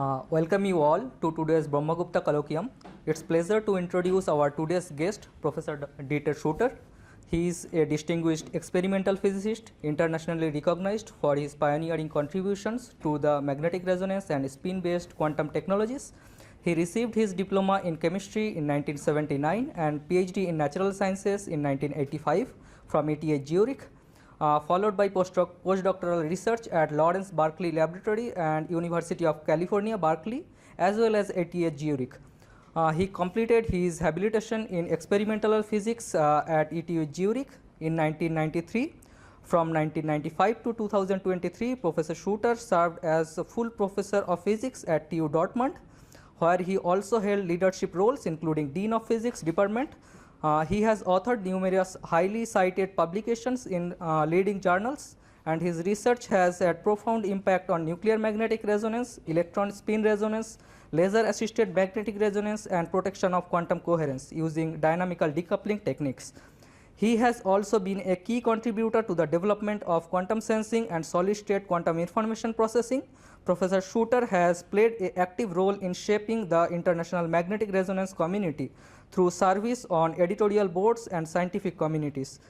Welcome you all to today's Brahmagupta Colloquium. It's pleasure to introduce our today's guest, Professor Dieter Suter. He is a distinguished experimental physicist, internationally recognized for his pioneering contributions to the magnetic resonance and spin-based quantum technologies. He received his diploma in chemistry in 1979 and PhD in natural sciences in 1985 from ETH Zurich. Followed by postdoctoral research at Lawrence Berkeley Laboratory and University of California, Berkeley, as well as ETH Zurich. He completed his habilitation in experimental physics at ETH Zurich in 1993. From 1995 to 2023, Professor Suter served as a full professor of physics at TU Dortmund, where he also held leadership roles including Dean of Physics Department. He has authored numerous highly cited publications in leading journals, and his research has had profound impact on nuclear magnetic resonance, electron spin resonance, laser assisted magnetic resonance, and protection of quantum coherence using dynamical decoupling techniques. He has also been a key contributor to the development of quantum sensing and solid state quantum information processing. Professor Suter has played an active role in shaping the international magnetic resonance community through service on editorial boards and scientific communities.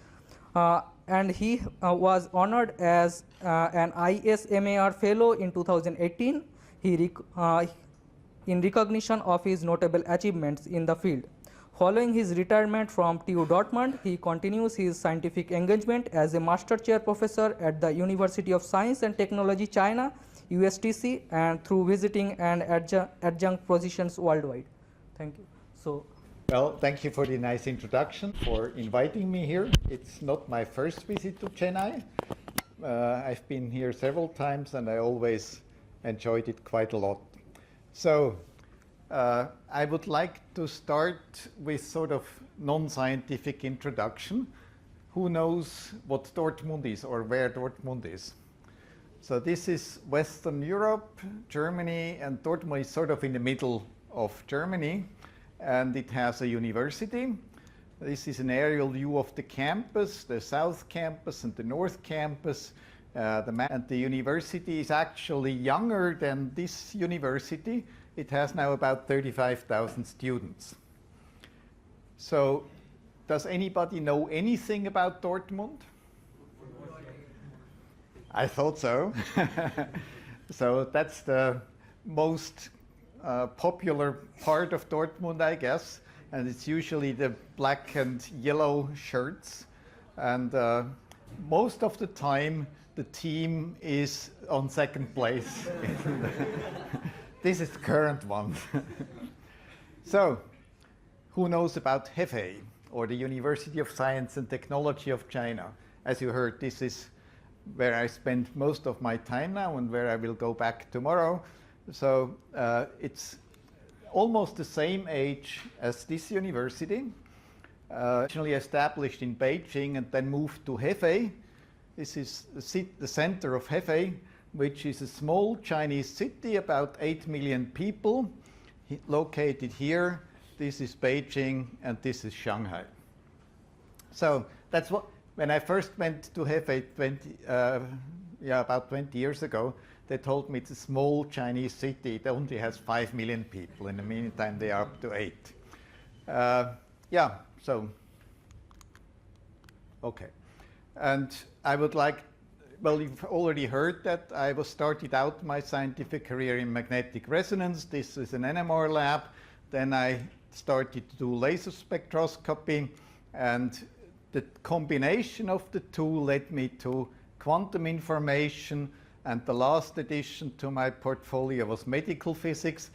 And he was honored as an ISMAR fellow in 2018 in recognition of his notable achievements in the field. Following his retirement from TU Dortmund, he continues his scientific engagement as a master chair professor at the University of Science and Technology, China, USTC, and through visiting and adjunct positions worldwide. Thank you. Well, thank you for the nice introduction, for inviting me here. It's not my first visit to Chennai. I've been here several times and I always enjoyed it quite a lot. So I would like to start with sort of non-scientific introduction. Who knows what Dortmund is or where Dortmund is? So this is Western Europe, Germany, and Dortmund is sort of in the middle of Germany. And it has a university. This is an aerial view of the campus, the south campus and the north campus. And the university is actually younger than this university. It has now about 35,000 students. So does anybody know anything about Dortmund? I thought so. So that's the most popular part of Dortmund, I guess, and it's usually the black and yellow shirts, and most of the time the team is on second place. This is the current one. So, who knows about Hefei, or the University of Science and Technology of China? As you heard, this is where I spend most of my time now and where I will go back tomorrow. So it's almost the same age as this university, originally established in Beijing and then moved to Hefei. This is the center of Hefei, which is a small Chinese city, about 8 million people, located here. This is Beijing and this is Shanghai. So that's what, when I first went to Hefei about 20 years ago, they told me it's a small Chinese city. It only has 5 million people. In the meantime, they are up to 8. Okay. And I would like, well, you've already heard that I started out my scientific career in magnetic resonance. This is an NMR lab. Then I started to do laser spectroscopy. And the combination of the two led me to quantum information. And the last addition to my portfolio was medical physics,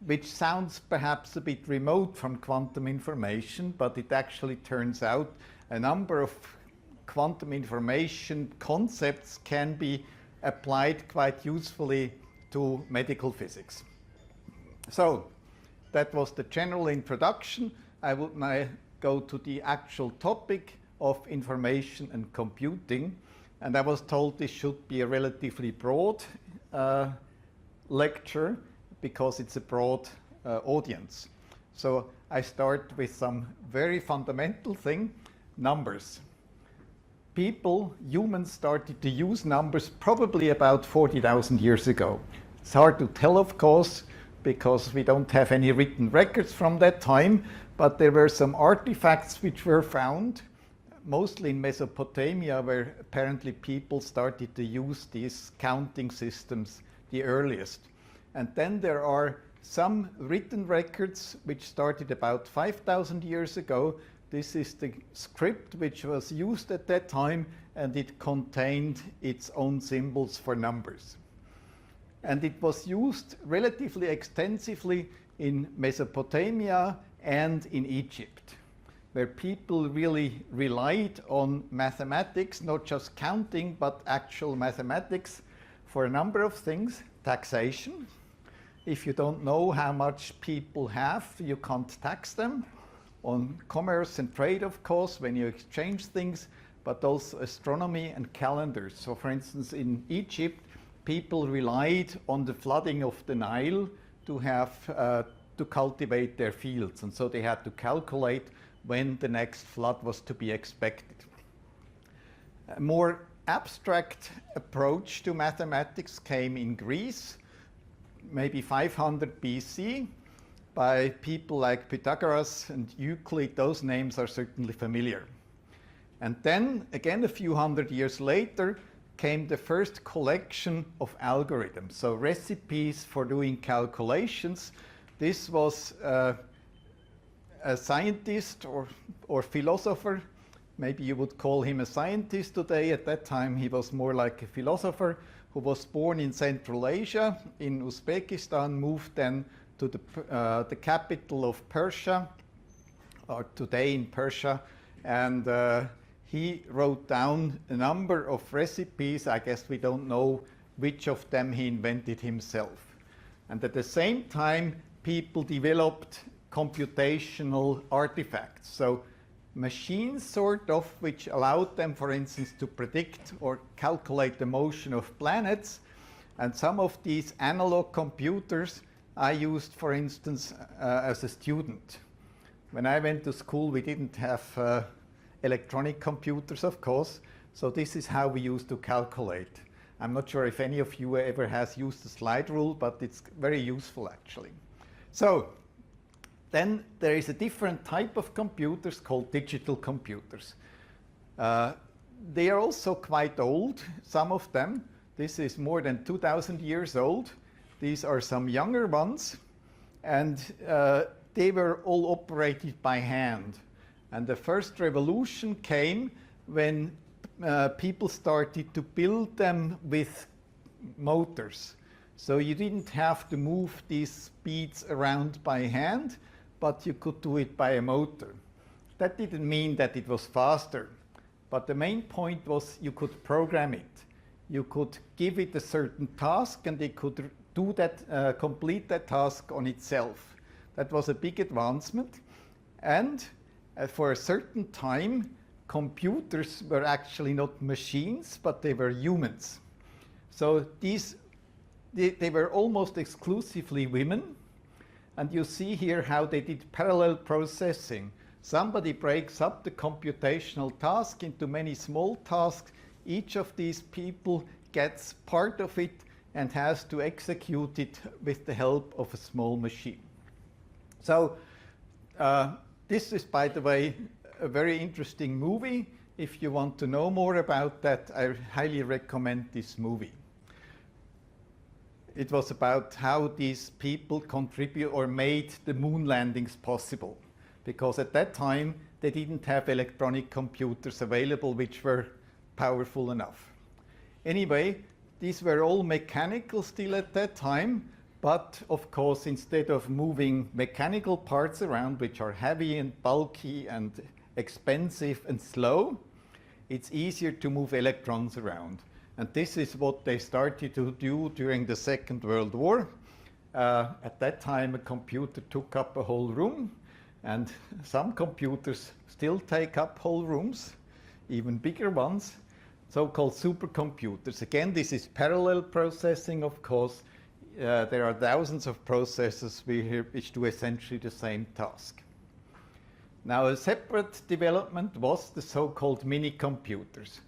which sounds perhaps a bit remote from quantum information, but it actually turns out a number of quantum information concepts can be applied quite usefully to medical physics. So that was the general introduction. I would now go to the actual topic of information and computing. And I was told this should be a relatively broad lecture because it's a broad audience. So I start with some very fundamental thing, numbers. Humans started to use numbers probably about 40,000 years ago. It's hard to tell, of course, because we don't have any written records from that time, but there were some artifacts which were found, mostly in Mesopotamia, where apparently people started to use these counting systems the earliest. And then there are some written records which started about 5,000 years ago. This is the script which was used at that time, and it contained its own symbols for numbers. And it was used relatively extensively in Mesopotamia and in Egypt, where people really relied on mathematics, not just counting, but actual mathematics for a number of things. Taxation. If you don't know how much people have, you can't tax them. On commerce and trade, of course, when you exchange things, but also astronomy and calendars. So for instance, in Egypt, people relied on the flooding of the Nile to have to cultivate their fields, and so they had to calculate when the next flood was to be expected. A more abstract approach to mathematics came in Greece, maybe 500 BC, by people like Pythagoras and Euclid. Those names are certainly familiar. And then, again, a few hundred years later, came the first collection of algorithms, so recipes for doing calculations. This was a scientist or philosopher. Maybe you would call him a scientist today. At that time, he was more like a philosopher who was born in Central Asia, in Uzbekistan, moved then to the capital of Persia, or today in Persia, and he wrote down a number of recipes. I guess we don't know which of them he invented himself. And at the same time, people developed computational artifacts. So machines, sort of, which allowed them, for instance, to predict or calculate the motion of planets. And some of these analog computers I used, for instance, as a student. When I went to school, we didn't have electronic computers, of course. So this is how we used to calculate. I'm not sure if any of you ever has used the slide rule, but it's very useful, actually. So then there is a different type of computers called digital computers. They are also quite old, some of them. This is more than 2,000 years old. These are some younger ones, and they were all operated by hand. And the first revolution came when people started to build them with motors. So you didn't have to move these beads around by hand, but you could do it by a motor. That didn't mean that it was faster, but the main point was you could program it. You could give it a certain task, and it could do that, complete that task on itself. That was a big advancement. And for a certain time, computers were actually not machines, but they were humans. So they were almost exclusively women. And you see here how they did parallel processing. Somebody breaks up the computational task into many small tasks. Each of these people gets part of it and has to execute it with the help of a small machine. So this is, by the way, a very interesting movie. If you want to know more about that, I highly recommend this movie. It was about how these people contribute or made the moon landings possible. Because at that time, they didn't have electronic computers available which were powerful enough. Anyway, these were all mechanical still at that time, but of course, instead of moving mechanical parts around, which are heavy and bulky and expensive and slow, it's easier to move electrons around. And this is what they started to do during the Second World War. At that time, a computer took up a whole room, and some computers still take up whole rooms, even bigger ones, so-called supercomputers. Again, this is parallel processing, of course. There are thousands of processors which do essentially the same task. Now, a separate development was the so-called mini-computers.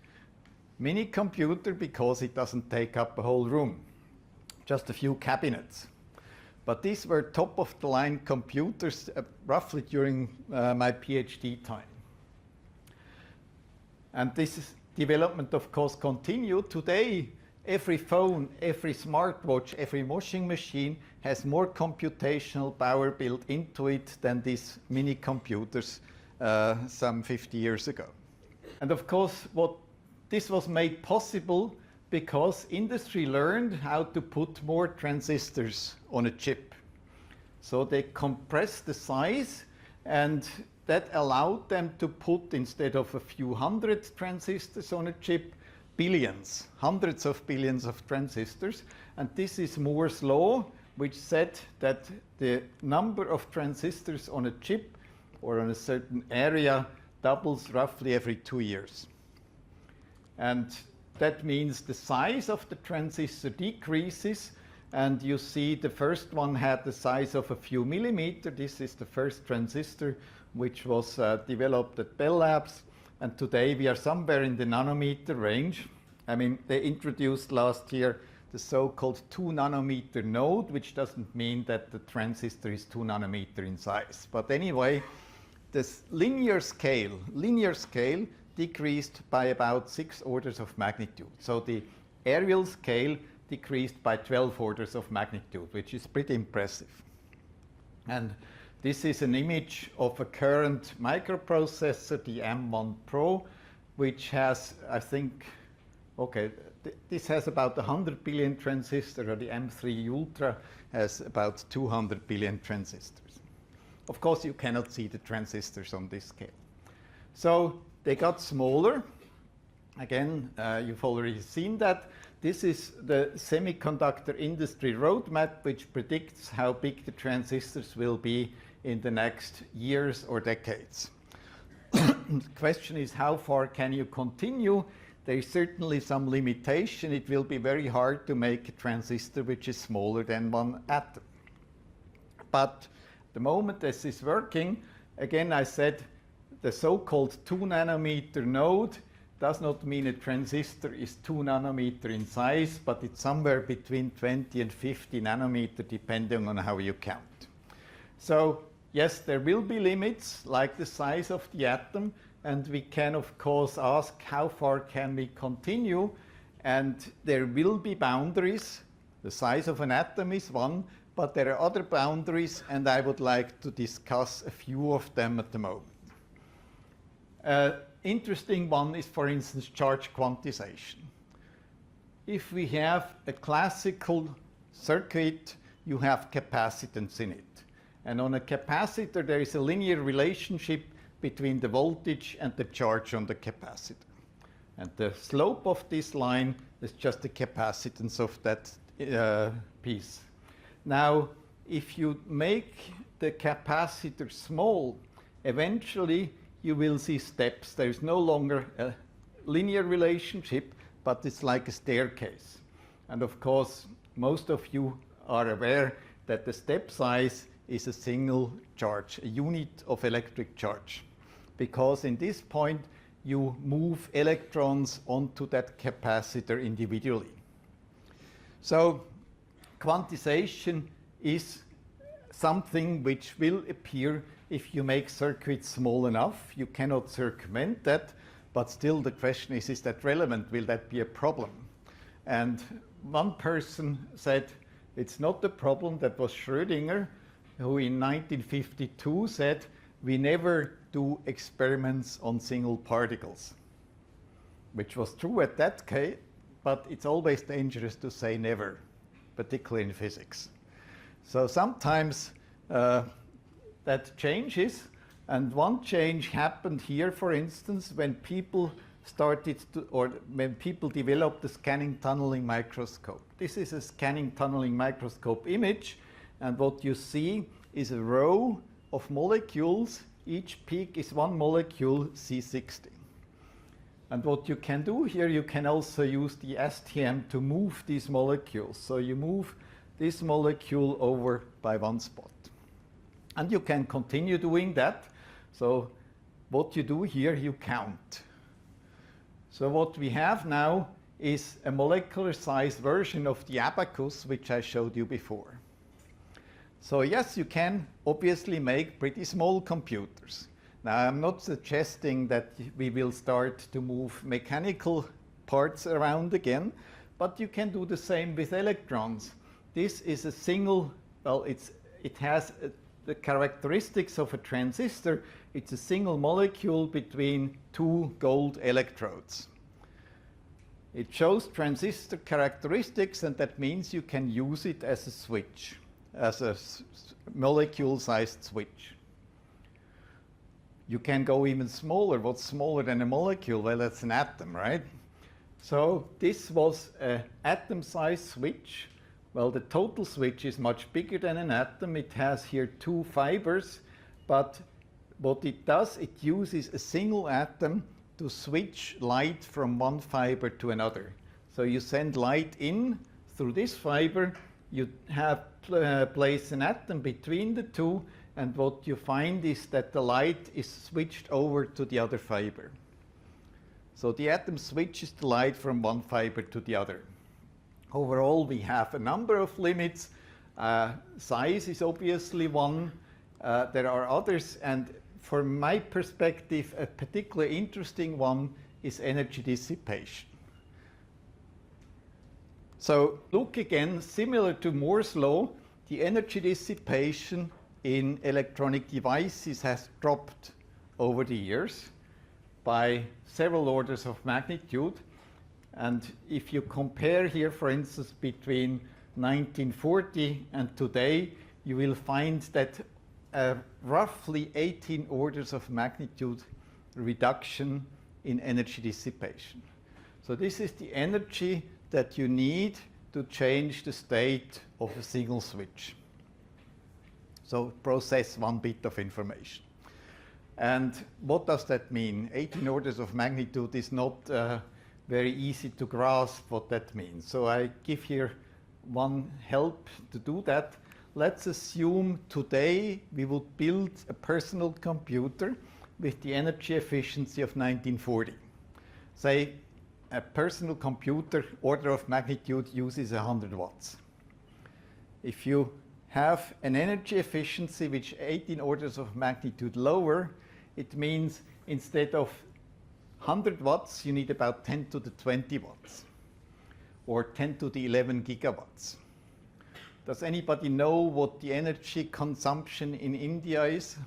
Mini-computer because it doesn't take up a whole room. just a few cabinets. But these were top-of-the-line computers roughly during my PhD time. And this development, of course, continued. Today, every phone, every smartwatch, every washing machine has more computational power built into it than these mini computers some 50 years ago. And of course, this was made possible because industry learned how to put more transistors on a chip. So they compressed the size, and that allowed them to put, instead of a few hundred transistors on a chip, billions, hundreds of billions of transistors. And this is Moore's law, which said that the number of transistors on a chip or on a certain area doubles roughly every 2 years. And that means the size of the transistor decreases, and you see the first one had the size of a few millimeters. This is the first transistor which was developed at Bell Labs, and today we are somewhere in the nanometer range. I mean, they introduced last year the so-called 2 nanometer node, which doesn't mean that the transistor is 2 nanometer in size. But anyway, this linear scale decreased by about 6 orders of magnitude. So the areal scale decreased by 12 orders of magnitude, which is pretty impressive. And this is an image of a current microprocessor, the M1 Pro, which has, I think, this has about 100 billion transistors, or the M3 Ultra has about 200 billion transistors. Of course, you cannot see the transistors on this scale. So they got smaller. Again, you've already seen that. This is the semiconductor industry roadmap, which predicts how big the transistors will be in the next years or decades. The question is, how far can you continue? There is certainly some limitation. It will be very hard to make a transistor which is smaller than 1 atom. But the moment this is working, again, I said the so-called 2 nanometer node does not mean a transistor is 2 nanometer in size, but it's somewhere between 20 and 50 nanometer, depending on how you count. So yes, there will be limits, like the size of the atom, and we can, of course, ask how far can we continue, and there will be boundaries. The size of an atom is one, but there are other boundaries, and I would like to discuss a few of them at the moment. Interesting one is, for instance, charge quantization. If we have a classical circuit, you have capacitance in it. And on a capacitor, there is a linear relationship between the voltage and the charge on the capacitor. And the slope of this line is just the capacitance of that piece. Now, if you make the capacitor small, eventually you will see steps. There is no longer a linear relationship, but it's like a staircase. And of course, most of you are aware that the step size is a single charge, a unit of electric charge. Because in this point, you move electrons onto that capacitor individually. So quantization is something which will appear if you make circuits small enough. You cannot circumvent that, but still the question is that relevant? Will that be a problem? And one person said, it's not a problem. That was Schrödinger, who in 1952 said, we never do experiments on single particles, which was true at that case, but it's always dangerous to say never, particularly in physics. So sometimes that changes, and one change happened here, for instance, when people when people developed the scanning tunneling microscope. This is a scanning tunneling microscope image, and what you see is a row of molecules. Each peak is one molecule, C60. And what you can do here, you can also use the STM to move these molecules. So you move this molecule over by one spot. And you can continue doing that. So what you do here, you count. So what we have now is a molecular size version of the abacus, which I showed you before. So yes, you can obviously make pretty small computers. Now, I'm not suggesting that we will start to move mechanical parts around again, but you can do the same with electrons. This is a single, well, it has the characteristics of a transistor. It's a single molecule between two gold electrodes. It shows transistor characteristics, and that means you can use it as a switch, as a molecule-sized switch. You can go even smaller. What's smaller than a molecule? Well, that's an atom, right? So this was an atom-sized switch. Well, the total switch is much bigger than an atom. It has here two fibers, but what it does, it uses a single atom to switch light from one fiber to another. So you send light in through this fiber, you have placed an atom between the two, and what you find is that the light is switched over to the other fiber. So the atom switches the light from one fiber to the other. Overall, we have a number of limits. Size is obviously one. There are others, and from my perspective, a particularly interesting one is energy dissipation. So look again, similar to Moore's law, the energy dissipation in electronic devices has dropped over the years by several orders of magnitude. And if you compare here, for instance, between 1940 and today, you will find that roughly 18 orders of magnitude reduction in energy dissipation. So this is the energy that you need to change the state of a single switch. So process one bit of information. And what does that mean? 18 orders of magnitude is not very easy to grasp what that means. So I give here one help to do that. Let's assume today we would build a personal computer with the energy efficiency of 1940. Say a personal computer order of magnitude uses 100 watts. If you have an energy efficiency which 18 orders of magnitude lower, it means instead of 100 watts, you need about 10 to the 20 watts or 10 to the 11 gigawatts. Does anybody know what the energy consumption in India is?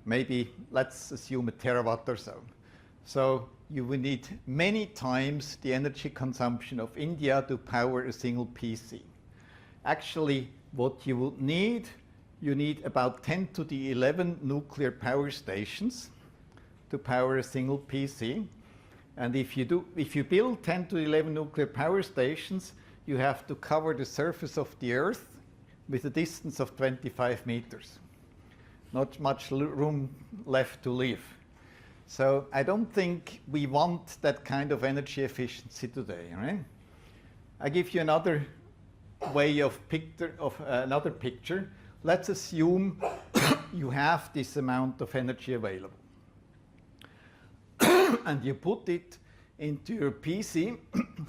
Maybe let's assume a terawatt or so. So you will need many times the energy consumption of India to power a single PC. Actually, what you will need, you need about 10 to the 11 nuclear power stations to power a single PC. And if you build 10 to 11 nuclear power stations, you have to cover the surface of the Earth with a distance of 25 meters. Not much room left to live. So I don't think we want that kind of energy efficiency today, right? I give you another way of another picture. Let's assume you have this amount of energy available. And you put it into your PC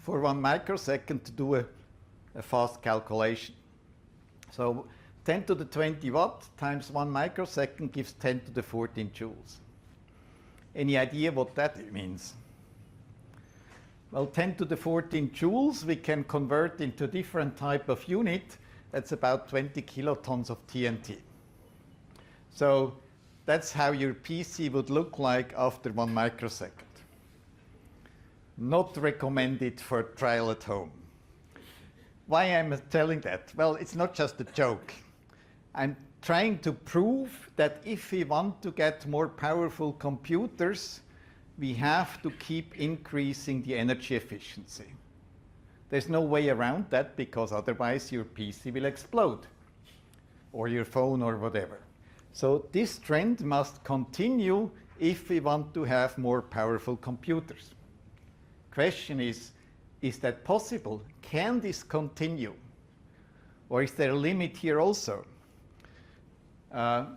for 1 microsecond to do a fast calculation. So 10 to the 20 watt times 1 microsecond gives 10 to the 14 joules. Any idea what that means? Well, 10 to the 14 joules we can convert into different type of unit. That's about 20 kilotons of TNT. So that's how your PC would look like after 1 microsecond. Not recommended for trial at home. Why am I telling that? Well, it's not just a joke. I'm trying to prove that if we want to get more powerful computers, we have to keep increasing the energy efficiency. There's no way around that, because otherwise your PC will explode, or your phone or whatever. So this trend must continue if we want to have more powerful computers. Question is that possible? Can this continue? Or is there a limit here also?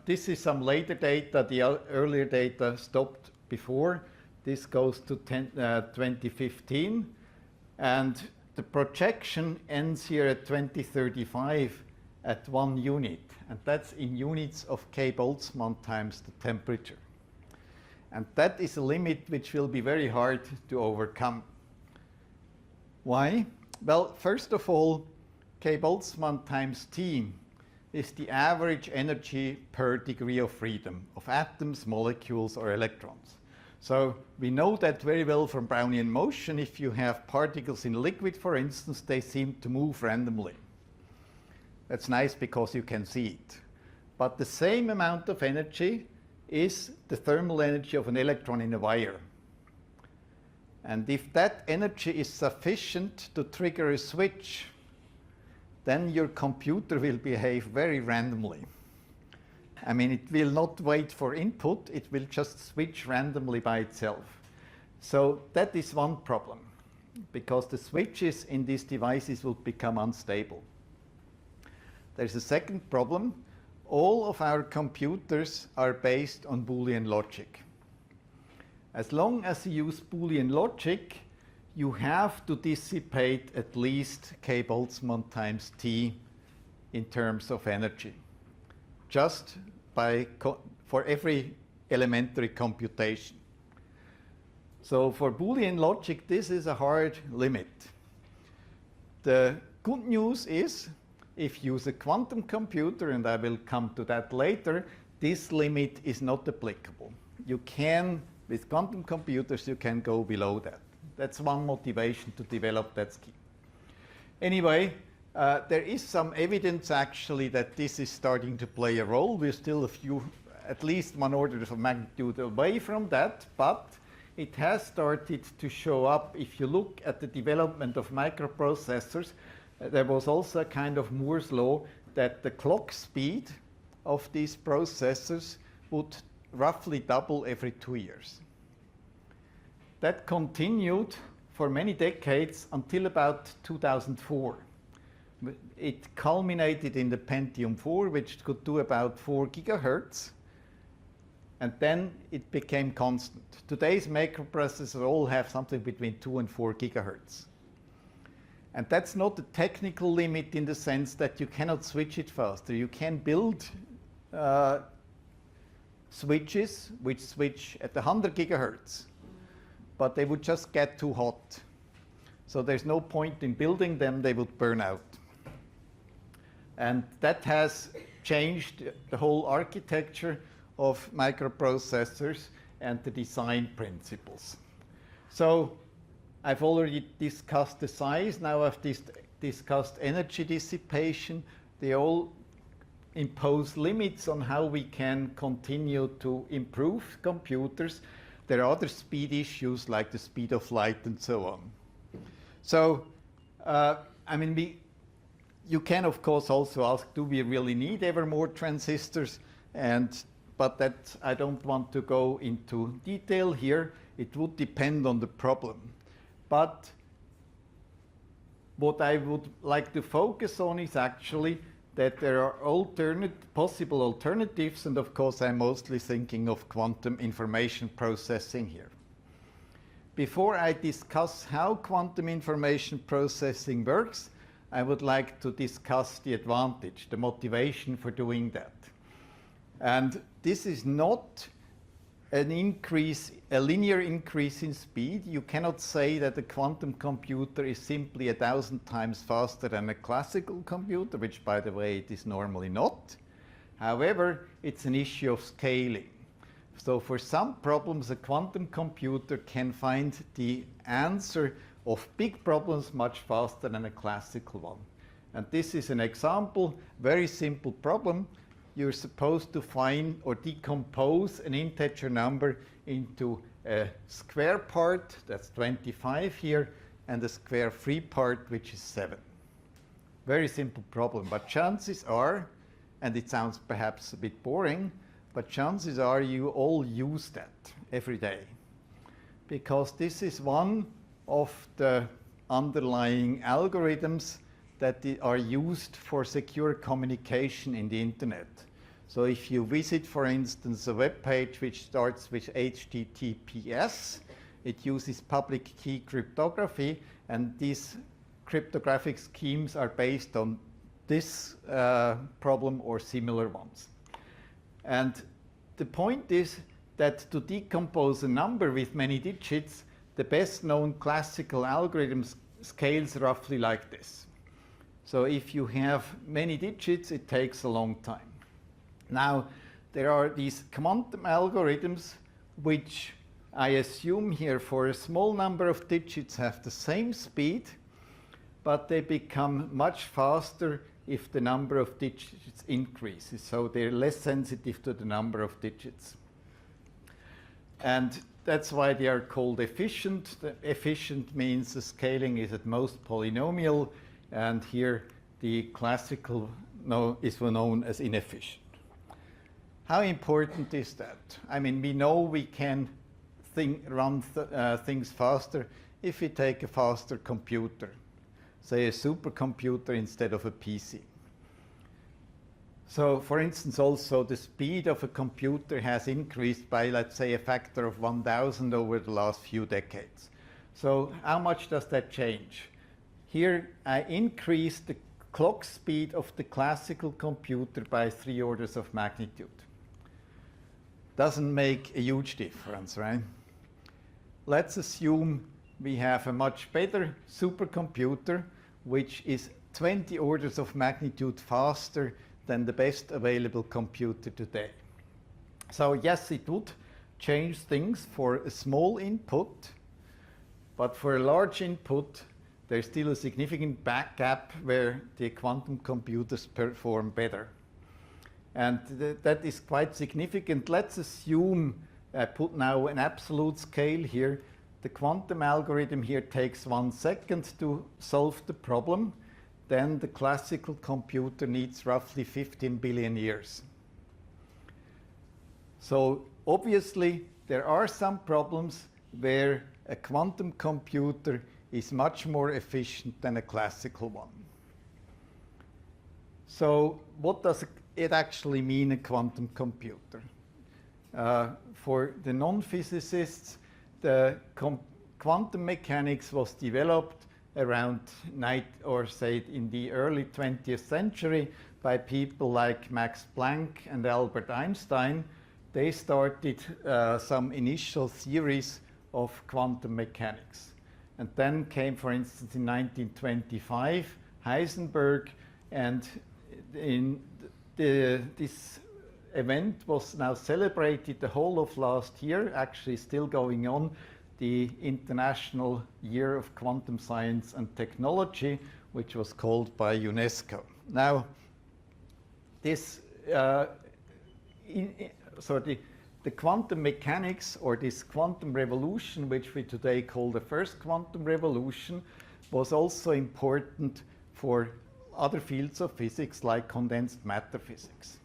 This is some later data. The earlier data stopped before. This goes to 2015, and the projection ends here at 2035 at 1 unit, and that's in units of K Boltzmann times the temperature. And that is a limit which will be very hard to overcome. Why? Well, first of all, K Boltzmann times T is the average energy per degree of freedom of atoms, molecules, or electrons. So we know that very well from Brownian motion. If you have particles in liquid, for instance, they seem to move randomly. That's nice because you can see it. But the same amount of energy is the thermal energy of an electron in a wire. And if that energy is sufficient to trigger a switch, then your computer will behave very randomly. I mean, it will not wait for input, it will just switch randomly by itself. So that is one problem, because the switches in these devices will become unstable. There's a second problem. All of our computers are based on Boolean logic. As long as you use Boolean logic, you have to dissipate at least K Boltzmann times T in terms of energy, just for every elementary computation. So for Boolean logic, this is a hard limit. The good news is, if you use a quantum computer, and I will come to that later, this limit is not applicable. You can, with quantum computers, you can go below that. That's one motivation to develop that scheme. Anyway, there is some evidence actually that this is starting to play a role. We're still a few, at least one order of magnitude away from that, but it has started to show up. If you look at the development of microprocessors, there was also a kind of Moore's law that the clock speed of these processors would roughly double every 2 years. That continued for many decades until about 2004. It culminated in the Pentium 4, which could do about 4 gigahertz, and then it became constant. Today's microprocessors all have something between 2 and 4 gigahertz. And that's not a technical limit in the sense that you cannot switch it faster. You can build switches which switch at 100 gigahertz, but they would just get too hot. So there's no point in building them, they would burn out. And that has changed the whole architecture of microprocessors and the design principles. So I've already discussed the size, now I've discussed energy dissipation. They all impose limits on how we can continue to improve computers. There are other speed issues like the speed of light and so on. So, I mean, you can of course also ask, do we really need ever more transistors? But that I don't want to go into detail here. It would depend on the problem. But what I would like to focus on is actually that there are possible alternatives, and of course I'm mostly thinking of quantum information processing here. Before I discuss how quantum information processing works, I would like to discuss the advantage, the motivation for doing that. And this is not a linear increase in speed. You cannot say that a quantum computer is simply 1,000 times faster than a classical computer, which by the way it is normally not. However, it's an issue of scaling. So for some problems, a quantum computer can find the answer of big problems much faster than a classical one. And this is an example, very simple problem. You're supposed to find or decompose an integer number into a square part, that's 25 here, and a square free part, which is 7. Very simple problem, but chances are, and it sounds perhaps a bit boring, but chances are you all use that every day. Because this is one of the underlying algorithms that are used for secure communication in the internet. So if you visit, for instance, a web page which starts with HTTPS, it uses public key cryptography, and these cryptographic schemes are based on this problem or similar ones. And the point is that to decompose a number with many digits, the best known classical algorithm scales roughly like this. So if you have many digits, it takes a long time. Now, there are these quantum algorithms which I assume here for a small number of digits have the same speed, but they become much faster if the number of digits increases. So they're less sensitive to the number of digits. And that's why they are called efficient. The efficient means the scaling is at most polynomial, and here the classical is known as inefficient. How important is that? I mean, we know we can run things faster if we take a faster computer, say a supercomputer instead of a PC. So, for instance, also the speed of a computer has increased by, let's say, a factor of 1,000 over the last few decades. So how much does that change? Here I increased the clock speed of the classical computer by 3 orders of magnitude. Doesn't make a huge difference, right? Let's assume we have a much better supercomputer, which is 20 orders of magnitude faster than the best available computer today. So yes, it would change things for a small input, but for a large input, there's still a significant back gap where the quantum computers perform better. And that is quite significant. Let's assume, I put now an absolute scale here. The quantum algorithm here takes 1 second to solve the problem. Then the classical computer needs roughly 15 billion years. So obviously, there are some problems where a quantum computer is much more efficient than a classical one. So what does it actually mean, a quantum computer? For the non-physicists, the quantum mechanics was developed around in the early 20th century by people like Max Planck and Albert Einstein. They started some initial theories of quantum mechanics. And then came, for instance, in 1925, Heisenberg, and this event was now celebrated the whole of last year, actually still going on, the International Year of Quantum Science and Technology, which was called by UNESCO. Now, this, the quantum mechanics, or this quantum revolution, which we today call the first quantum revolution, was also important for other fields of physics like condensed matter physics.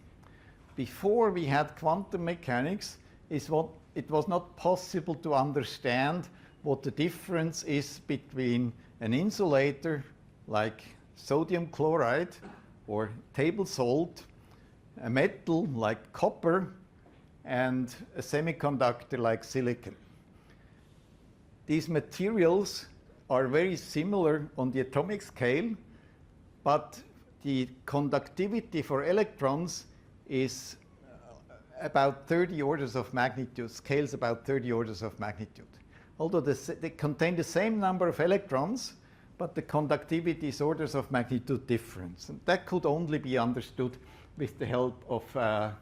Before we had quantum mechanics, it was not possible to understand what the difference is between an insulator like sodium chloride or table salt, a metal like copper, and a semiconductor like silicon. These materials are very similar on the atomic scale, but the conductivity for electrons is about 30 orders of magnitude, scales about 30 orders of magnitude. Although they contain the same number of electrons, but the conductivity is orders of magnitude difference. And that could only be understood with the help of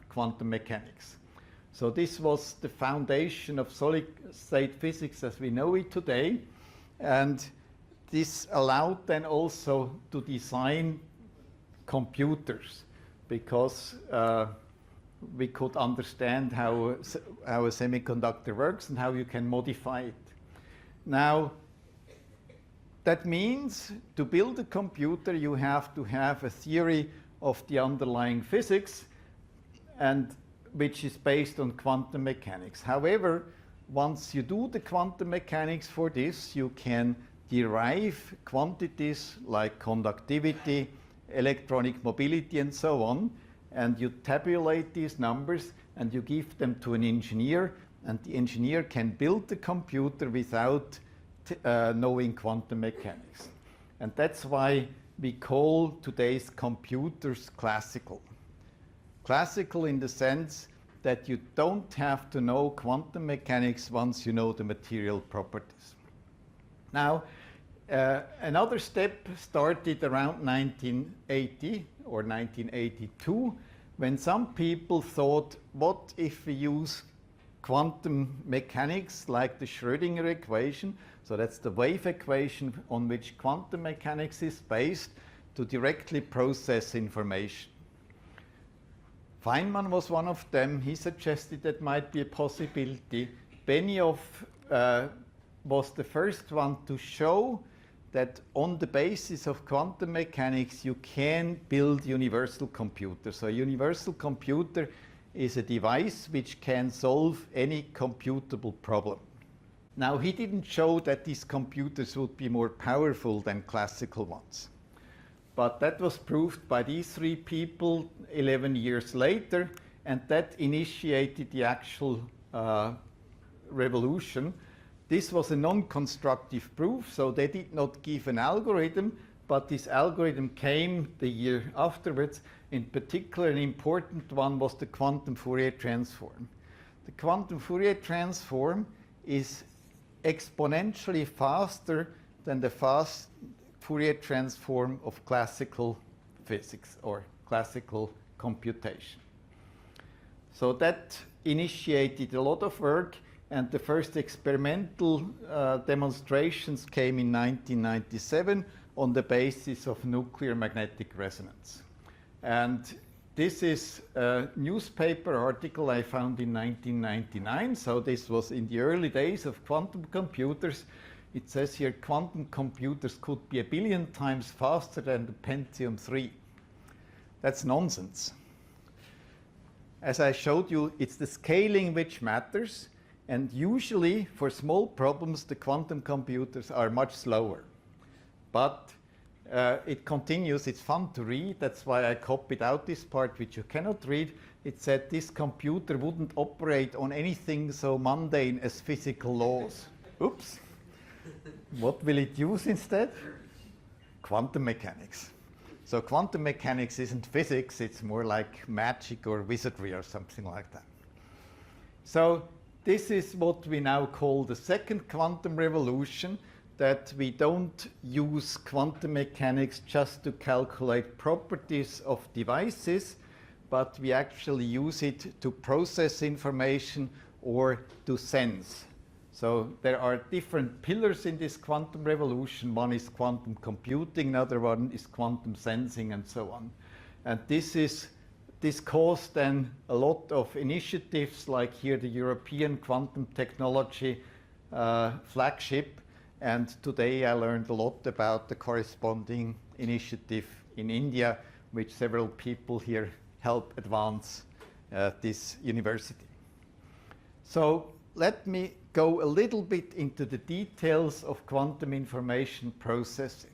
quantum mechanics. So this was the foundation of solid-state physics as we know it today. And this allowed then also to design computers, because we could understand how a semiconductor works and how you can modify it. Now, that means to build a computer, you have to have a theory of the underlying physics, and which is based on quantum mechanics. However, once you do the quantum mechanics for this, you can derive quantities like conductivity, electronic mobility, and so on, and you tabulate these numbers and you give them to an engineer, and the engineer can build the computer without knowing quantum mechanics. And that's why we call today's computers classical. Classical in the sense that you don't have to know quantum mechanics once you know the material properties. Now, another step started around 1980 or 1982, when some people thought, what if we use quantum mechanics like the Schrödinger equation, so that's the wave equation on which quantum mechanics is based, to directly process information. Feynman was one of them. He suggested that might be a possibility. Benioff was the first one to show that on the basis of quantum mechanics you can build universal computers. So a universal computer is a device which can solve any computable problem. Now, he didn't show that these computers would be more powerful than classical ones. But that was proved by these three people 11 years later, and that initiated the actual revolution. This was a non-constructive proof, so they did not give an algorithm, but this algorithm came the year afterwards. In particular, an important one was the quantum Fourier transform. The quantum Fourier transform is exponentially faster than the fast Fourier transform of classical physics or classical computation. So that initiated a lot of work, and the first experimental demonstrations came in 1997 on the basis of nuclear magnetic resonance. And this is a newspaper article I found in 1999, so this was in the early days of quantum computers. It says here quantum computers could be 1 billion times faster than the Pentium 3. That's nonsense. As I showed you, it's the scaling which matters, and usually for small problems the quantum computers are much slower. But it continues, it's fun to read, that's why I copied out this part which you cannot read. It said this computer wouldn't operate on anything so mundane as physical laws. Oops. What will it use instead? Quantum mechanics. So quantum mechanics isn't physics, it's more like magic or wizardry or something like that. So this is what we now call the second quantum revolution, that we don't use quantum mechanics just to calculate properties of devices, but we actually use it to process information or to sense. So there are different pillars in this quantum revolution. One is quantum computing, another one is quantum sensing, and so on. And this caused then a lot of initiatives, like here the European Quantum Technology flagship. And today I learned a lot about the corresponding initiative in India, which several people here help advance this university. So let me go a little bit into the details of quantum information processing.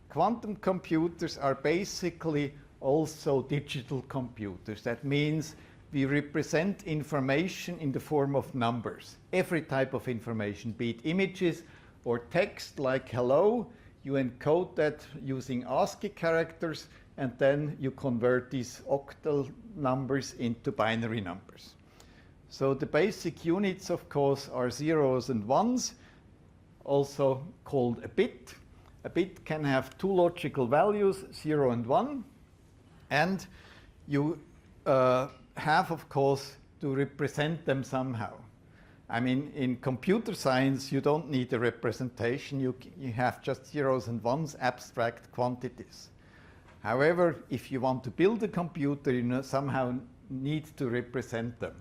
Quantum computers are basically also digital computers. That means we represent information in the form of numbers. Every type of information, be it images or text like hello, you encode that using ASCII characters, and then you convert these octal numbers into binary numbers. So the basic units, of course, are zeros and ones, also called a bit. A bit can have two logical values, 0 and 1, and you have, of course, to represent them somehow. I mean, in computer science, you don't need a representation. You have just zeros and ones, abstract quantities. However, if you want to build a computer, you somehow need to represent them.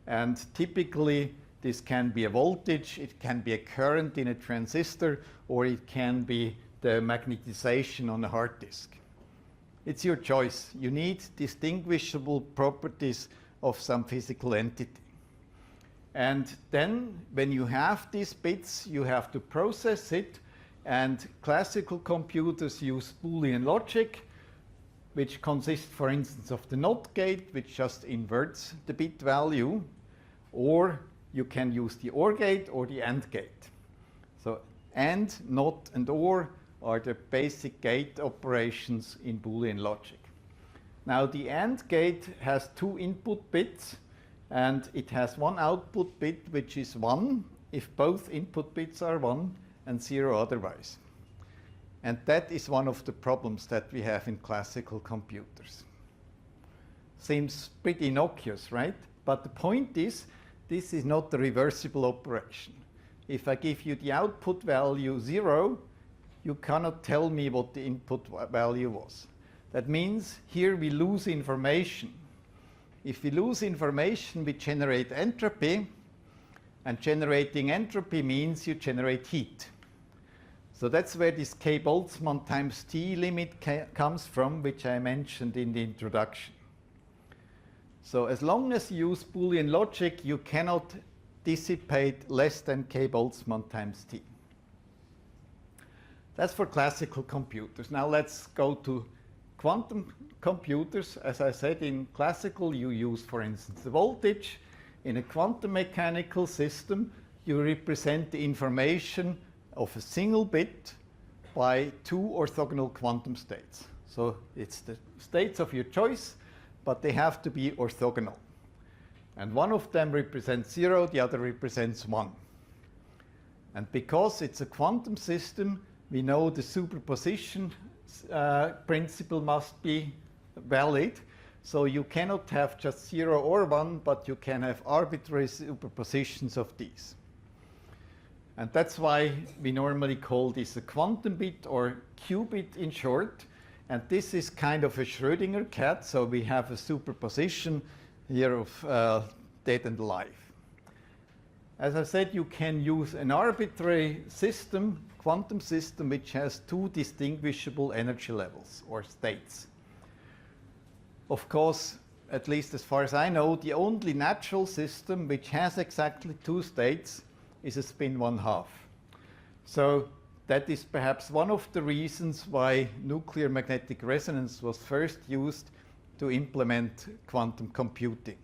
And typically, this can be a voltage, it can be a current in a transistor, or it can be the magnetization on a hard disk. It's your choice. You need distinguishable properties of some physical entity. And then, when you have these bits, you have to process it. And classical computers use Boolean logic, which consists, for instance, of the NOT gate, which just inverts the bit value. Or you can use the OR gate or the AND gate. So AND, NOT, and OR are the basic gate operations in Boolean logic. Now the AND gate has two input bits, and it has one output bit which is 1 if both input bits are 1 and 0 otherwise. And that is one of the problems that we have in classical computers. Seems pretty innocuous, right? But the point is, this is not a reversible operation. If I give you the output value 0, you cannot tell me what the input value was. That means here we lose information. If we lose information, we generate entropy, and generating entropy means you generate heat. So that's where this K Boltzmann times T limit comes from, which I mentioned in the introduction. So as long as you use Boolean logic, you cannot dissipate less than K Boltzmann times T. That's for classical computers. Now let's go to quantum computers. As I said, in classical you use, for instance, the voltage. In a quantum mechanical system, you represent the information of a single bit by two orthogonal quantum states. So it's the states of your choice, but they have to be orthogonal. And one of them represents 0, the other represents 1. And because it's a quantum system, we know the superposition principle must be valid. So you cannot have just 0 or 1, but you can have arbitrary superpositions of these. And that's why we normally call this a quantum bit or qubit in short. And this is kind of a Schrödinger cat. So we have a superposition here of dead and alive. As I said, you can use an arbitrary system, quantum system, which has two distinguishable energy levels or states. Of course, at least as far as I know, the only natural system which has exactly two states is a spin 1/2. So that is perhaps one of the reasons why nuclear magnetic resonance was first used to implement quantum computing.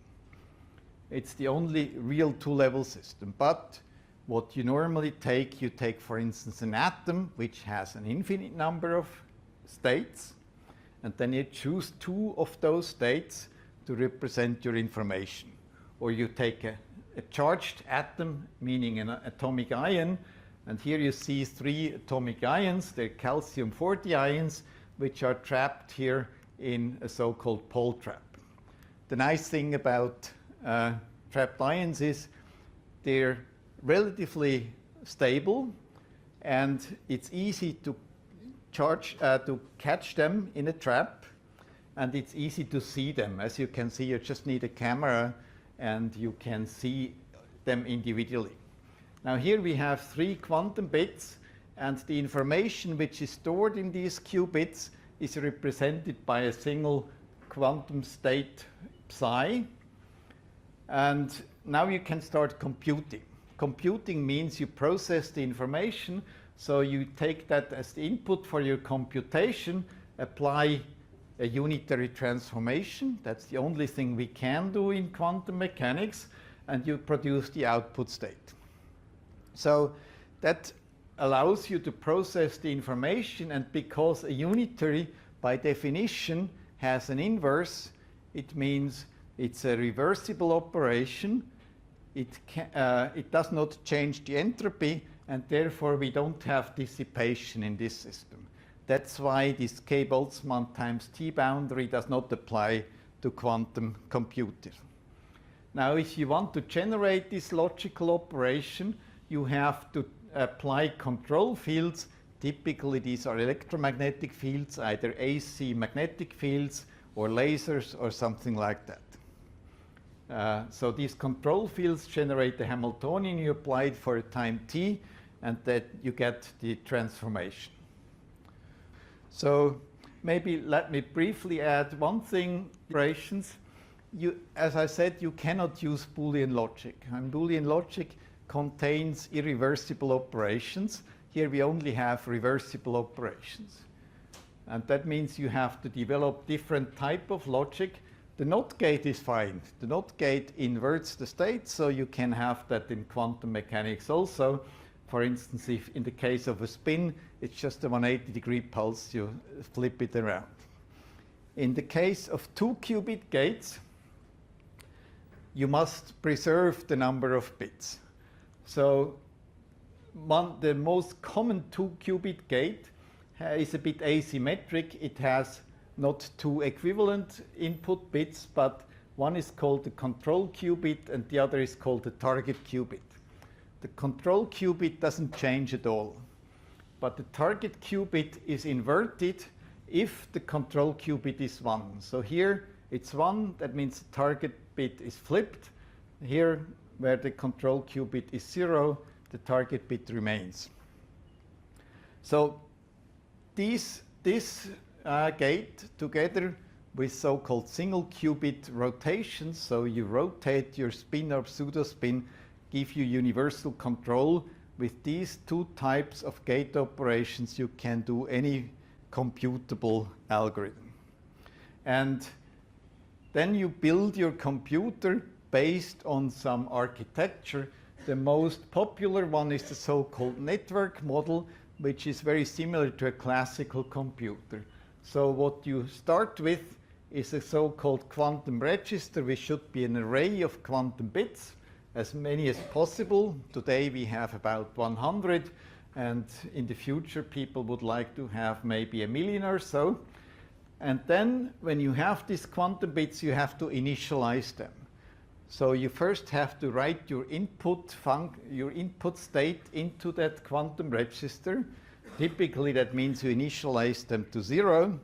It's the only real two-level system. But what you normally take, you take, for instance, an atom which has an infinite number of states, and then you choose two of those states to represent your information. Or you take a charged atom, meaning an atomic ion, and here you see 3 atomic ions. They're calcium-40 ions, which are trapped here in a so-called Paul trap. The nice thing about trapped ions is they're relatively stable, and it's easy to catch them in a trap, and it's easy to see them. As you can see, you just need a camera and you can see them individually. Now here we have 3 quantum bits, and the information which is stored in these qubits is represented by a single quantum state psi. And now you can start computing. Computing means you process the information, so you take that as the input for your computation, apply a unitary transformation. That's the only thing we can do in quantum mechanics, and you produce the output state. So that allows you to process the information, and because a unitary, by definition, has an inverse, it means it's a reversible operation. It does not change the entropy, and therefore we don't have dissipation in this system. That's why this K Boltzmann times T boundary does not apply to quantum computers. Now, if you want to generate this logical operation, you have to apply control fields. Typically, these are electromagnetic fields, either AC magnetic fields or lasers or something like that. So these control fields generate the Hamiltonian. You apply it for a time t, and that you get the transformation. So maybe let me briefly add one thing. Operations. As I said, you cannot use Boolean logic. And Boolean logic contains irreversible operations. Here we only have reversible operations. And that means you have to develop different type of logic The NOT gate is fine. The NOT gate inverts the state, so you can have that in quantum mechanics also. For instance, if in the case of a spin, it's just a 180-degree pulse, you flip it around. In the case of 2-qubit gates, you must preserve the number of bits. So the most common 2-qubit gate is a bit asymmetric. It has not two equivalent input bits, but one is called the control qubit and the other is called the target qubit. The control qubit doesn't change at all, but the target qubit is inverted if the control qubit is 1. So here it's 1, that means the target bit is flipped. Here, where the control qubit is 0, the target bit remains. So this gate, together with so-called single qubit rotations, so you rotate your spin or pseudospin, give you universal control. With these two types of gate operations, you can do any computable algorithm. And then you build your computer based on some architecture. The most popular one is the so-called network model, which is very similar to a classical computer. So what you start with is a so-called quantum register, which should be an array of quantum bits, as many as possible. Today we have about 100, and in the future people would like to have maybe 1 million or so. And then when you have these quantum bits, you have to initialize them. So you first have to write your input state into that quantum register. Typically that means you initialize them to 0,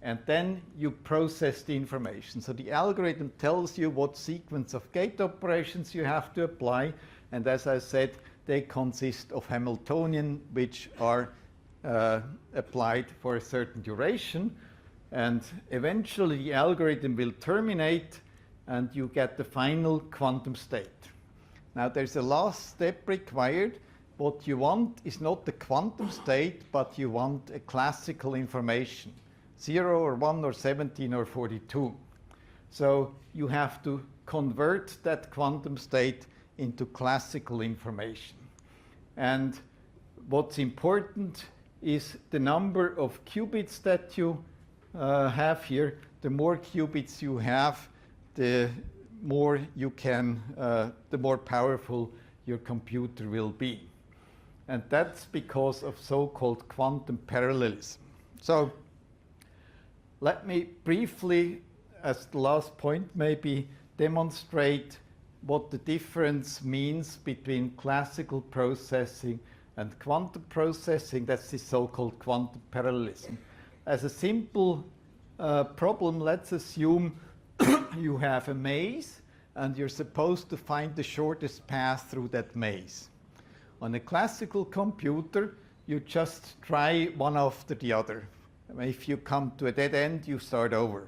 and then you process the information. So the algorithm tells you what sequence of gate operations you have to apply, and as I said, they consist of Hamiltonian, which are applied for a certain duration, and eventually the algorithm will terminate and you get the final quantum state. Now there's a last step required. What you want is not the quantum state, but you want a classical information, 0 or 1 or 17 or 42. So you have to convert that quantum state into classical information. And what's important is the number of qubits that you have here. The more qubits you have, the more you can, the more powerful your computer will be. And that's because of so-called quantum parallelism. So let me briefly, as the last point, maybe demonstrate what the difference means between classical processing and quantum processing. That's the so-called quantum parallelism. As a simple problem, let's assume you have a maze and you're supposed to find the shortest path through that maze. On a classical computer, you just try one after the other. If you come to a dead end, you start over.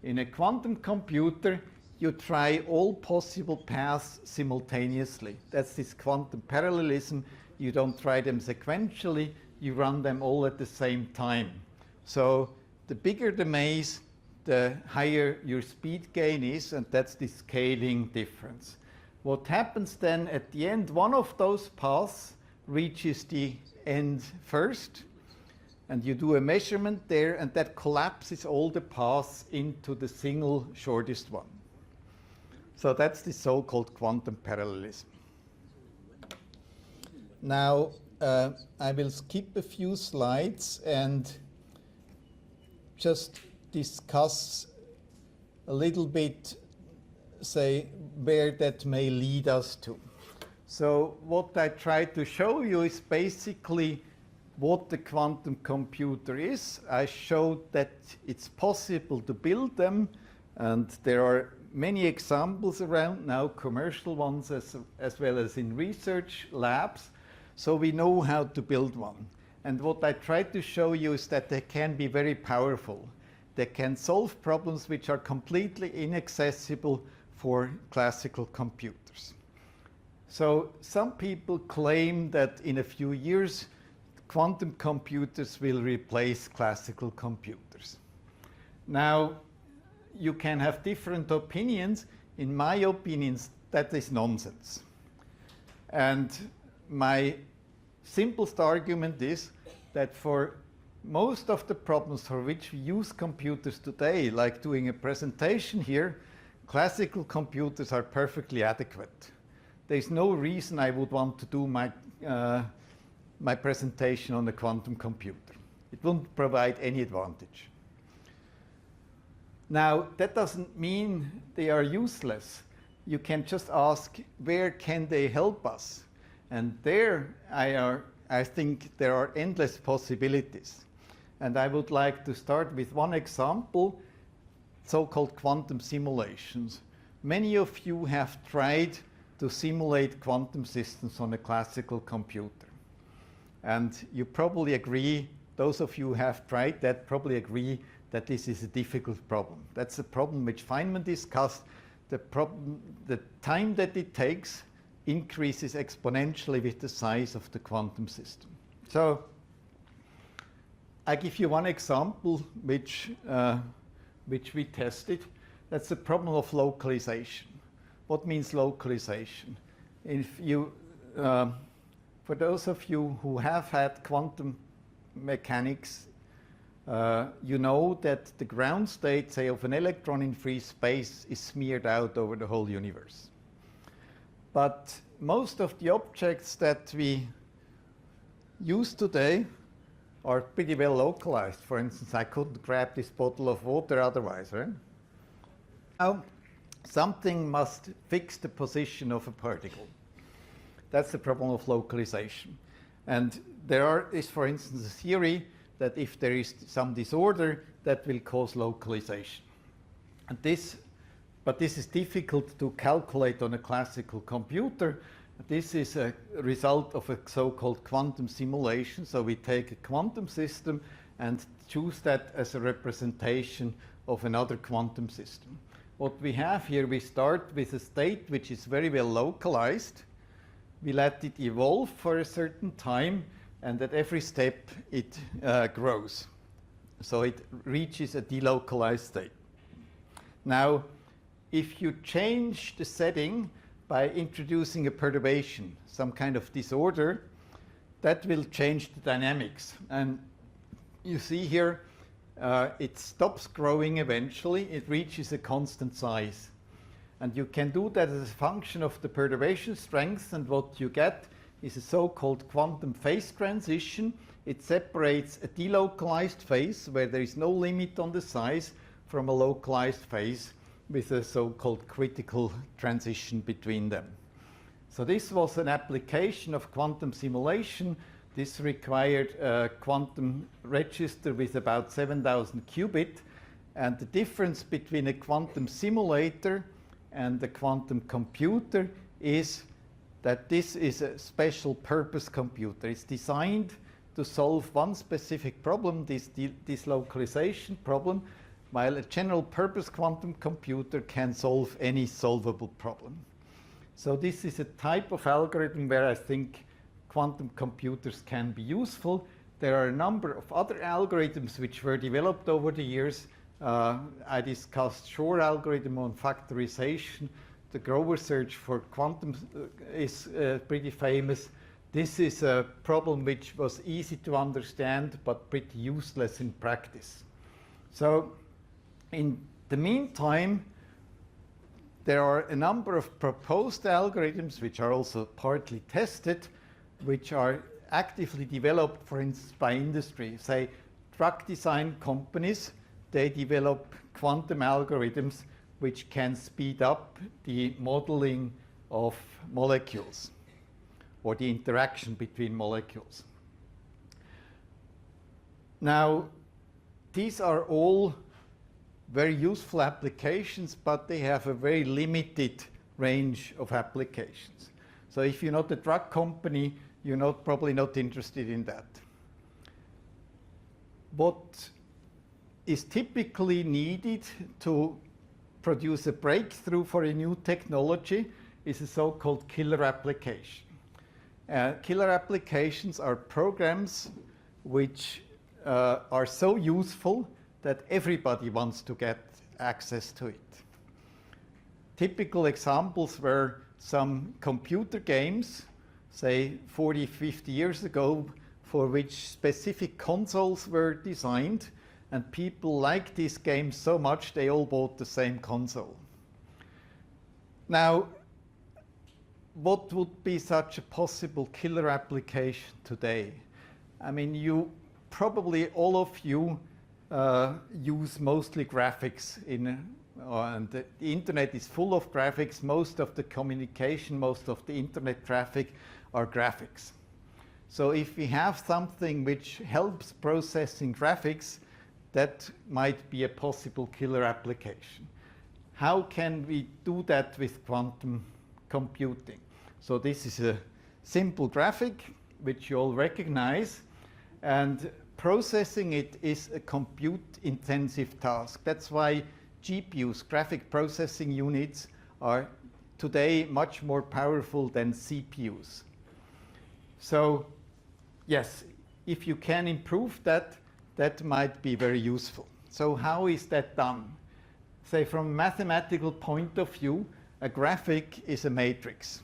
In a quantum computer, you try all possible paths simultaneously. That's this quantum parallelism. You don't try them sequentially, you run them all at the same time. So the bigger the maze, the higher your speed gain is, and that's the scaling difference. What happens then at the end, one of those paths reaches the end first, and you do a measurement there, and that collapses all the paths into the single shortest one. So that's the so-called quantum parallelism. Now, I will skip a few slides and just discuss a little bit, say, where that may lead us to. So what I try to show you is basically what the quantum computer is. I showed that it's possible to build them, and there are many examples around now, commercial ones as well as in research labs. So we know how to build one. And what I try to show you is that they can be very powerful. They can solve problems which are completely inaccessible for classical computers. So some people claim that in a few years, quantum computers will replace classical computers. Now, you can have different opinions. In my opinions, that is nonsense. And my simplest argument is that for most of the problems for which we use computers today, like doing a presentation here, classical computers are perfectly adequate. There's no reason I would want to do my presentation on a quantum computer. It wouldn't provide any advantage. Now, that doesn't mean they are useless. You can just ask, where can they help us? And there, I think there are endless possibilities. And I would like to start with one example, so-called quantum simulations. Many of you have tried to simulate quantum systems on a classical computer. And you probably agree, those of you who have tried that probably agree that this is a difficult problem. That's a problem which Feynman discussed. The time that it takes increases exponentially with the size of the quantum system. So I give you one example which we tested. That's the problem of localization. What means localization? If you, for those of you who have had quantum mechanics, you know that the ground state, say, of an electron in free space is smeared out over the whole universe. But most of the objects that we use today are pretty well localized. For instance, I couldn't grab this bottle of water otherwise, right? Now, something must fix the position of a particle. That's the problem of localization. And there is, for instance, a theory that if there is some disorder, that will cause localization. And but this is difficult to calculate on a classical computer. This is a result of a so-called quantum simulation. So we take a quantum system and choose that as a representation of another quantum system. What we have here, we start with a state which is very well localized. We let it evolve for a certain time, and at every step it grows. So it reaches a delocalized state. Now, if you change the setting by introducing a perturbation, some kind of disorder, that will change the dynamics. And you see here, it stops growing eventually. It reaches a constant size. And you can do that as a function of the perturbation strength, and what you get is a so-called quantum phase transition. It separates a delocalized phase, where there is no limit on the size, from a localized phase with a so-called critical transition between them. So this was an application of quantum simulation. This required a quantum register with about 7,000 qubits. And the difference between a quantum simulator and a quantum computer is that this is a special purpose computer. It's designed to solve one specific problem, this localization problem, while a general purpose quantum computer can solve any solvable problem. So this is a type of algorithm where I think quantum computers can be useful. There are a number of other algorithms which were developed over the years. I discussed Shor algorithm on factorization. The Grover search for quantum is pretty famous. This is a problem which was easy to understand but pretty useless in practice. So in the meantime, there are a number of proposed algorithms which are also partly tested, which are actively developed, for instance, by industry. Say, drug design companies, they develop quantum algorithms which can speed up the modeling of molecules or the interaction between molecules. Now, these are all very useful applications, but they have a very limited range of applications. So if you're not a drug company, you're probably not interested in that. What is typically needed to produce a breakthrough for a new technology is a so-called killer application. Killer applications are programs which are so useful that everybody wants to get access to it. Typical examples were some computer games, say 40, 50 years ago, for which specific consoles were designed, and people liked these games so much they all bought the same console. Now, what would be such a possible killer application today? I mean, you probably all of you use mostly graphics and the internet is full of graphics. Most of the communication, most of the internet traffic are graphics. So if we have something which helps processing graphics, that might be a possible killer application. How can we do that with quantum computing? So this is a simple graphic which you all recognize, and processing it is a compute-intensive task. That's why GPUs, graphic processing units, are today much more powerful than CPUs. So yes, if you can improve that, that might be very useful. So how is that done? Say from a mathematical point of view, a graphic is a matrix.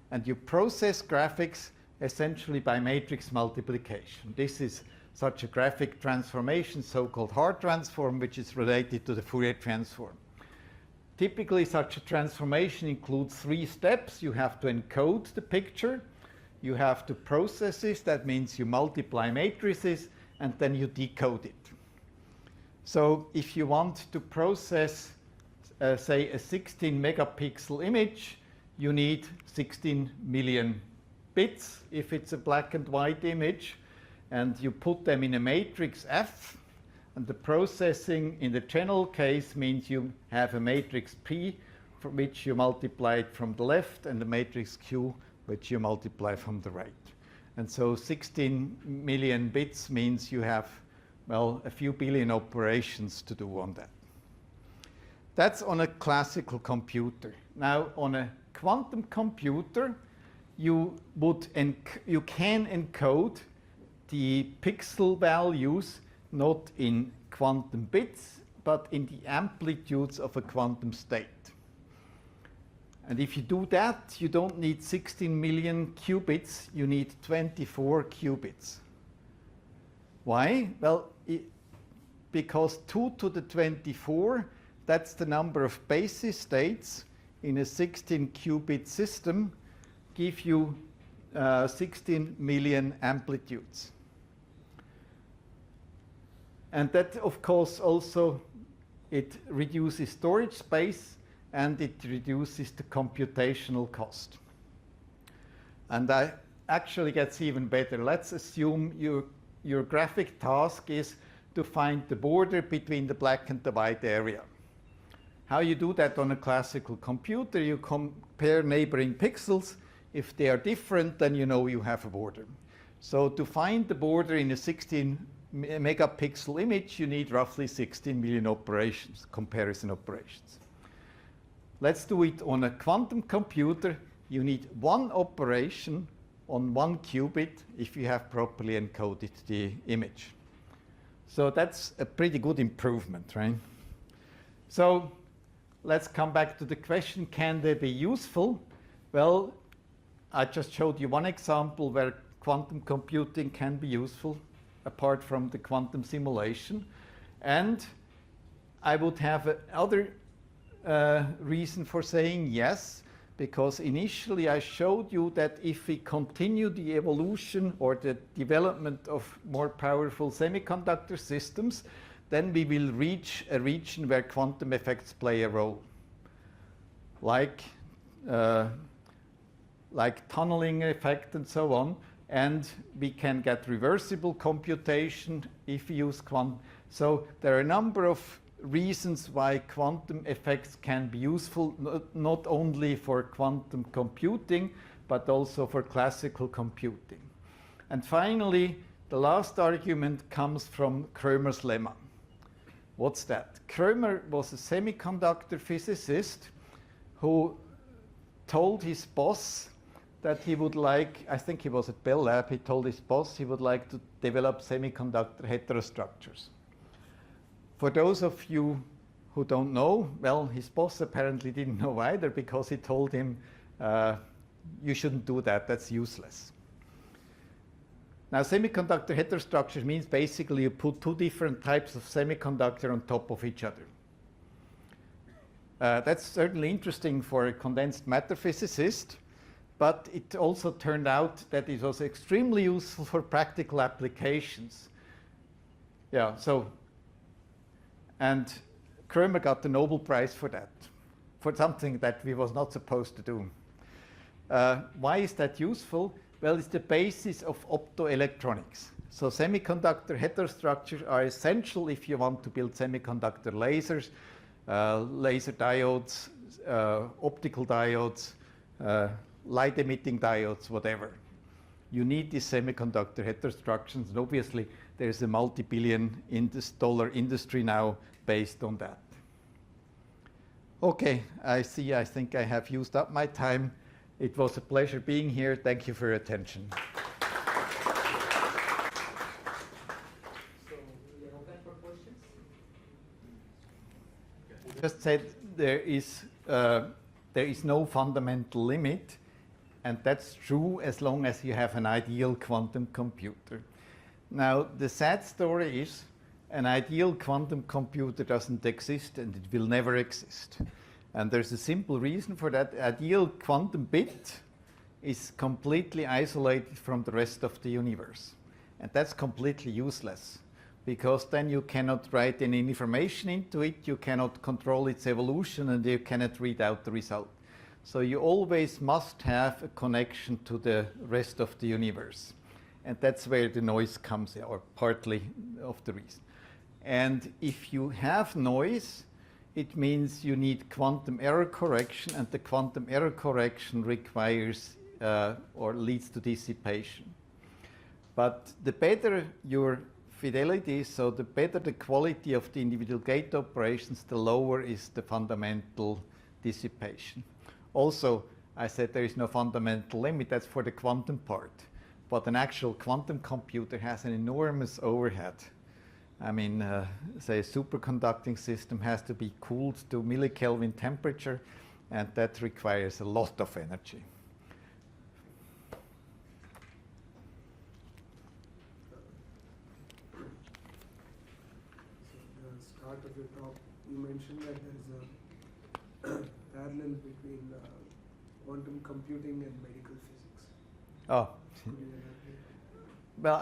And you process graphics essentially by matrix multiplication. This is such a graphic transformation, so-called Hart transform, which is related to the Fourier transform. Typically, such a transformation includes 3 steps. You have to encode the picture. You have to process it. That means you multiply matrices, and then you decode it. So if you want to process, say, a 16 megapixel image, you need 16 million bits if it's a black and white image, and you put them in a matrix F, and the processing in the general case means you have a matrix P, for which you multiply it from the left, and the matrix Q, which you multiply from the right. And so 16 million bits means you have, well, a few billion operations to do on that. That's on a classical computer. Now, on a quantum computer, you can encode the pixel values not in quantum bits, but in the amplitudes of a quantum state. And if you do that, you don't need 16 million qubits, you need 24 qubits. Why? Well, because 2 to the 24, that's the number of basis states in a 16 qubit system, give you 16 million amplitudes. And that, of course, also it reduces storage space and it reduces the computational cost. And that actually gets even better. Let's assume your graphic task is to find the border between the black and the white area. How you do that on a classical computer, you compare neighboring pixels. If they are different, then you know you have a border. So to find the border in a 16 megapixel image, you need roughly 16 million operations, comparison operations. Let's do it on a quantum computer. You need 1 operation on 1 qubit if you have properly encoded the image. So that's a pretty good improvement, right? So let's come back to the question, can they be useful? Well, I just showed you one example where quantum computing can be useful, apart from the quantum simulation. And I would have another reason for saying yes, because initially I showed you that if we continue the evolution or the development of more powerful semiconductor systems, then we will reach a region where quantum effects play a role, like tunneling effect and so on. And we can get reversible computation if we use quantum. So there are a number of reasons why quantum effects can be useful, not only for quantum computing, but also for classical computing. And finally, the last argument comes from Krömer's lemma. What's that? Krömer was a semiconductor physicist who told his boss that he would like, I think he was at Bell Lab, he told his boss he would like to develop semiconductor heterostructures. For those of you who don't know, well, his boss apparently didn't know either, because he told him, you shouldn't do that, that's useless. Now, semiconductor heterostructure means basically you put two different types of semiconductor on top of each other. That's certainly interesting for a condensed matter physicist, but it also turned out that it was extremely useful for practical applications. Yeah, so, and Krömer got the Nobel Prize for that, for something that we was not supposed to do. Why is that useful? Well, it's the basis of optoelectronics. So semiconductor heterostructures are essential if you want to build semiconductor lasers, laser diodes, optical diodes, light-emitting diodes, whatever. You need these semiconductor heterostructures, and obviously there's a multi-billion dollar industry now based on that. Okay, I think I have used up my time. It was a pleasure being here. Thank you for your attention. So we are open for questions. Just said there is no fundamental limit, and that's true as long as you have an ideal quantum computer. Now, the sad story is an ideal quantum computer doesn't exist, and it will never exist. And there's a simple reason for that. Ideal quantum bit is completely isolated from the rest of the universe. And that's completely useless, because then you cannot write any information into it, you cannot control its evolution, and you cannot read out the result. So you always must have a connection to the rest of the universe. And that's where the noise comes in, or partly of the reason. And if you have noise, it means you need quantum error correction, and the quantum error correction requires or leads to dissipation. But the better your fidelity, so the better the quality of the individual gate operations, the lower is the fundamental dissipation. Also, I said there is no fundamental limit, that's for the quantum part. But an actual quantum computer has an enormous overhead. I mean, say a superconducting system has to be cooled to millikelvin temperature, and that requires a lot of energy. So at the start of your talk, you mentioned that there is a parallel between quantum computing and medical physics. Oh. Could you elaborate? Well,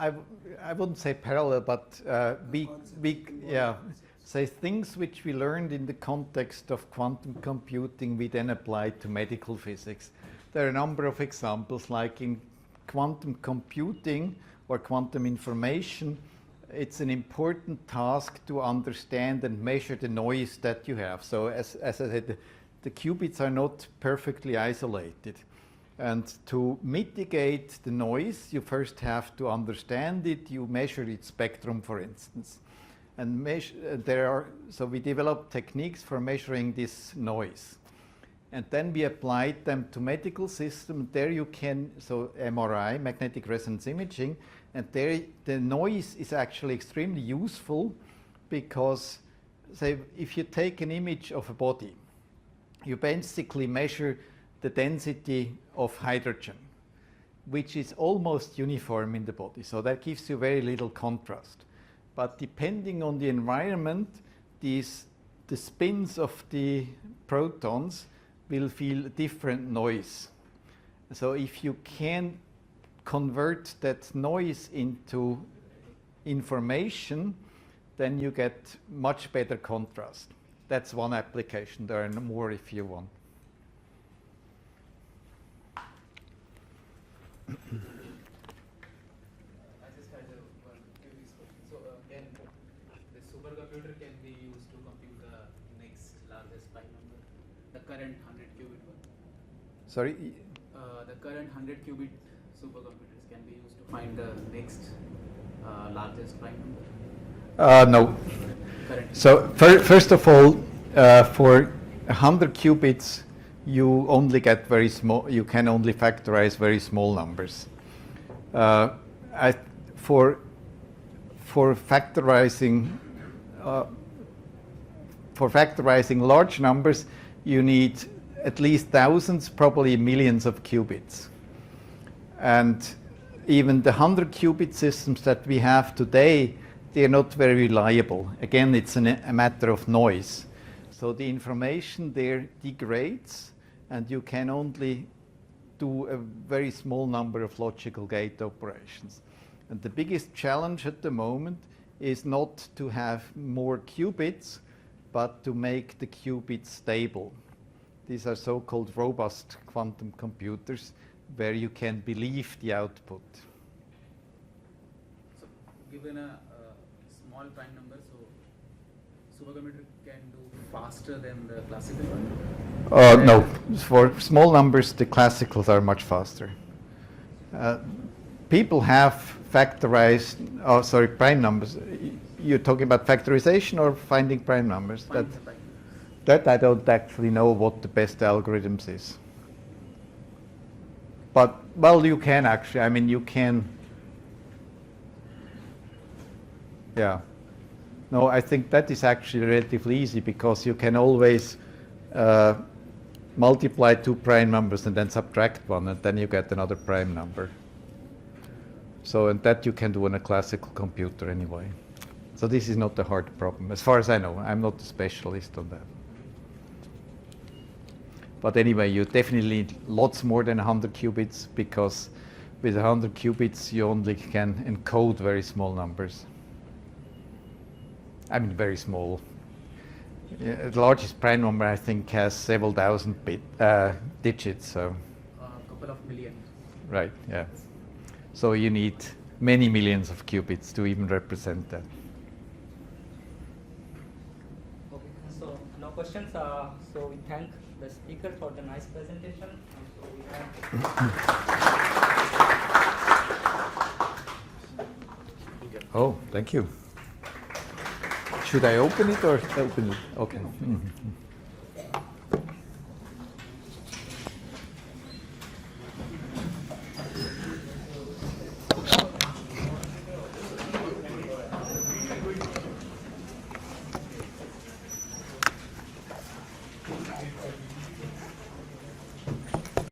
I wouldn't say parallel, but say things which we learned in the context of quantum computing, we then applied to medical physics. There are a number of examples, like in quantum computing or quantum information. It's an important task to understand and measure the noise that you have. So as I said, the qubits are not perfectly isolated. And to mitigate the noise, you first have to understand it. You measure its spectrum, for instance. And so we developed techniques for measuring this noise. And then we applied them to medical systems. There you can, so MRI, magnetic resonance imaging, and there the noise is actually extremely useful, because say if you take an image of a body, you basically measure the density of hydrogen, which is almost uniform in the body. So that gives you very little contrast. But depending on the environment, the spins of the protons will feel different noise. So if you can convert that noise into information, then you get much better contrast. That's one application. There are more if you want. I just had one curious question. So, can the supercomputer can be used to compute the next largest pi number, the current 100 qubit one? Sorry? The current 100 qubit supercomputers can be used to find the next largest pi number? No. Currently. So first of all, for 100 qubits, you only get very small. You can only factorize very small numbers. For factorizing for factorizing large numbers, you need at least thousands, probably millions of qubits. And even the 100-qubit systems that we have today, they're not very reliable. Again, it's a matter of noise. So the information there degrades, and you can only do a very small number of logical gate operations. And the biggest challenge at the moment is not to have more qubits, but to make the qubits stable. These are so-called robust quantum computers, where you can believe the output. So, given a small prime number, so supercomputer can do faster than the classical one? No, for small numbers, the classicals are much faster. People have factorized, prime numbers. You're talking about factorization or finding prime numbers? That I don't actually know what the best algorithms is. But, well, you can actually, I mean, you can, yeah. No, I think that is actually relatively easy because you can always multiply two prime numbers and then subtract one, and then you get another prime number. So, and that you can do on a classical computer anyway. So this is not a hard problem, as far as I know. I'm not a specialist on that. But anyway, you definitely need lots more than 100 qubits, because with 100 qubits you only can encode very small numbers. I mean, very small. Yeah, the largest prime number, I think, has several thousand digits. So. A couple of million. Right, yeah. So you need many millions of qubits to even represent that. Okay, so no questions. So we thank the speaker for the nice presentation. So we have Oh, thank you. Should I open it or open it? Okay. Mm-hmm.